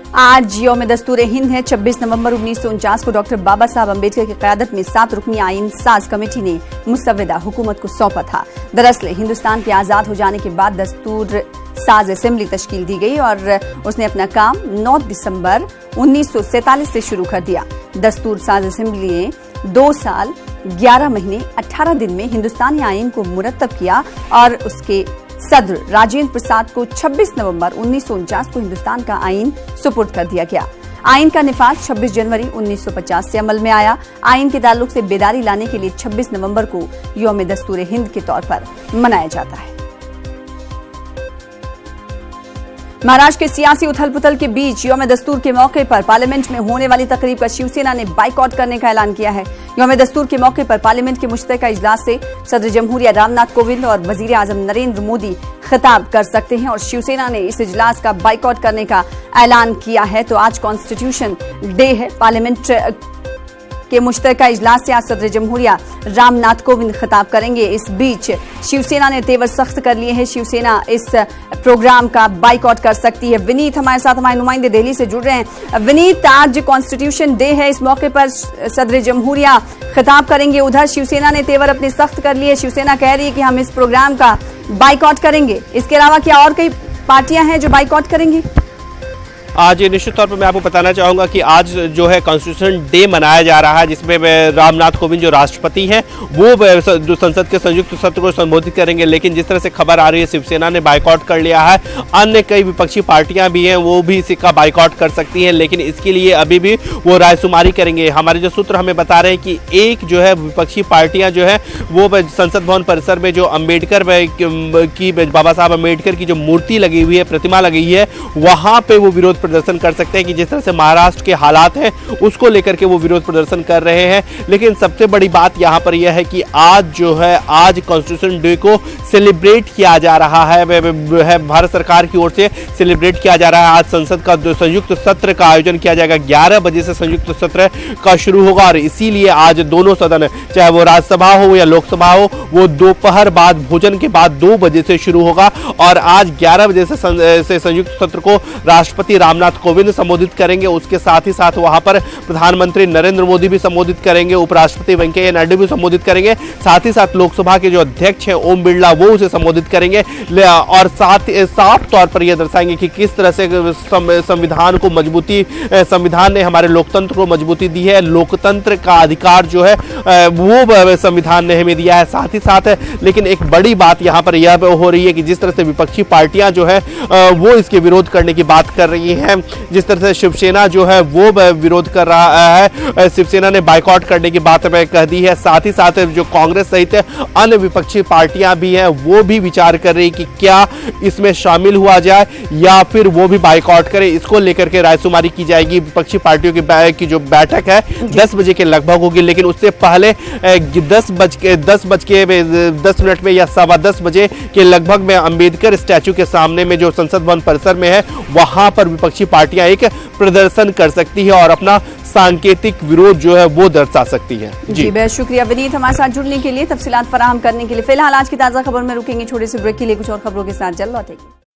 आज यौम दस्तूर हिंद है। 26 नवंबर 1949 को डॉक्टर बाबा साहब अम्बेडकर की क़यादत में 7 रुकनी आईन साज कमेटी ने मुसव्वदा हुकूमत को सौंपा था। दरअसल हिंदुस्तान के आजाद हो जाने के बाद दस्तूर साज असेंबली तश्कील दी गई और उसने अपना काम 9 दिसंबर 1947 से शुरू कर दिया। दस्तूर साज असेंबली ने 2 साल 11 महीने 18 दिन में हिंदुस्तानी आईन को मुरत्तब किया और उसके सदर राजेंद्र प्रसाद को 26 नवंबर 1949 को हिंदुस्तान का आईन सुपुर्द कर दिया गया। आईन का निफाज 26 जनवरी 1950 से अमल में आया। आईन के ताल्लुक से बेदारी लाने के लिए 26 नवंबर को यौम दस्तूर हिंद के तौर पर मनाया जाता है। महाराष्ट्र के सियासी उथल पुथल के बीच यौम दस्तूर के मौके पर पार्लियामेंट में होने वाली तकरीब का शिवसेना ने बाइकआउट करने का ऐलान किया है। यौम दस्तूर के मौके पर पार्लियामेंट के मुश्तरका इजलास से सदर जमहूरिया रामनाथ कोविंद और वजीर आजम नरेंद्र मोदी खिताब कर सकते हैं और शिवसेना ने इस इजलास का बाइकआउट करने का ऐलान किया है। तो आज कॉन्स्टिट्यूशन डे है। पार्लियामेंट के मुश्तरका इजलास से आज सदर जमहूरिया रामनाथ कोविंद खिताब करेंगे। इस बीच शिवसेना ने तेवर सख्त कर लिए हैं। शिवसेना इस प्रोग्राम का बाइकआउट कर सकती है। विनीत हमारे साथ, हमारे नुमाइंदे दिल्ली से जुड़ रहे हैं। विनीत, आज कॉन्स्टिट्यूशन डे है, इस मौके पर सदर जमहूरिया खिताब करेंगे। उधर शिवसेना ने तेवर अपने सख्त कर लिए। शिवसेना कह रही है कि हम इस प्रोग्राम का बाइकआउट करेंगे। इसके अलावा क्या और कई पार्टियां हैं जो बाइकआउट करेंगी? आज निश्चित तौर पर मैं आपको बताना चाहूँगा कि आज जो है कॉन्स्टिट्यूशन डे मनाया जा रहा है, जिसमें रामनाथ कोविंद जो राष्ट्रपति हैं वो जो संसद के संयुक्त सत्र को संबोधित करेंगे। लेकिन जिस तरह से खबर आ रही है, शिवसेना ने बाइकआउट कर लिया है। अन्य कई विपक्षी पार्टियां भी हैं, वो भी इसका बाइकआउट कर सकती हैं, लेकिन इसके लिए अभी भी वो रायशुमारी करेंगे। हमारे जो सूत्र हमें बता रहे हैं कि एक जो है विपक्षी पार्टियां जो है वो संसद भवन परिसर में जो अम्बेडकर की बाबा साहब अम्बेडकर की जो मूर्ति लगी हुई है, प्रतिमा लगी हुई है, वहां पर वो विरोध प्रदर्शन कर सकते हैं कि जिस तरह से महाराष्ट्र के हालात हैं उसको लेकर के वो विरोध प्रदर्शन कर रहे हैं। लेकिन सबसे बड़ी बात यहां पर यह है कि आज जो है आज कॉन्स्टिट्यूशन डे को सेलिब्रेट किया जा रहा है, भारत सरकार की ओर से सेलिब्रेट किया जा रहा है। आज संसद का संयुक्त सत्र का आयोजन किया जाएगा। 11 बजे से संयुक्त सत्र का शुरू होगा और इसीलिए आज दोनों सदन, चाहे वो राज्यसभा हो या लोकसभा हो, वो दोपहर बाद भोजन के बाद 2 बजे से शुरू होगा और आज 11 बजे से संयुक्त सत्र को राष्ट्रपति रामनाथ कोविंद संबोधित करेंगे। उसके साथ ही साथ वहां पर प्रधानमंत्री नरेंद्र मोदी भी संबोधित करेंगे, उपराष्ट्रपति वेंकैया नायडू भी संबोधित करेंगे, साथ ही साथ लोकसभा के जो अध्यक्ष हैं ओम बिरला वो उसे संबोधित करेंगे और साफ तौर पर यह दर्शाएंगे कि किस तरह से संविधान को मजबूती, संविधान ने हमारे लोकतंत्र को मजबूती दी है। लोकतंत्र का अधिकार जो है वो संविधान ने हमें दिया है। साथ ही साथ लेकिन एक बड़ी बात यहां पर यह हो रही है कि जिस तरह से विपक्षी पार्टियां जो है वो इसके विरोध करने की बात कर रही है, जिस तरह से शिवसेना जो है वो विरोध कर रहा है, शिवसेना ने बाइकआउट करने की बात कह दी है। साथ ही साथ जो कांग्रेस सहित अन्य विपक्षी पार्टियां भी हैं वो भी विचार कर रही कि क्या इसमें शामिल हुआ जाए या फिर वो भी बाइकआउट करे। इसको लेकर के रायशुमारी की जाएगी। विपक्षी पार्टियों की जो बैठक है 10 बजे के लगभग होगी, लेकिन उससे पहले 10 मिनट में या 10:15 बजे के लगभग में अंबेडकर स्टैचू के सामने में जो संसद भवन परिसर में है वहां पर विपक्षी पार्टियां एक प्रदर्शन कर सकती है और अपना सांकेतिक विरोध जो है वो दर्शा सकती है। जी बेहद शुक्रिया विनीत हमारे साथ जुड़ने के लिए, तफसीलात फराहम करने के लिए। फिलहाल आज की ताजा खबर में रुकेंगे छोटे से ब्रेक के लिए, कुछ और खबरों के साथ जल्द लौटेंगे।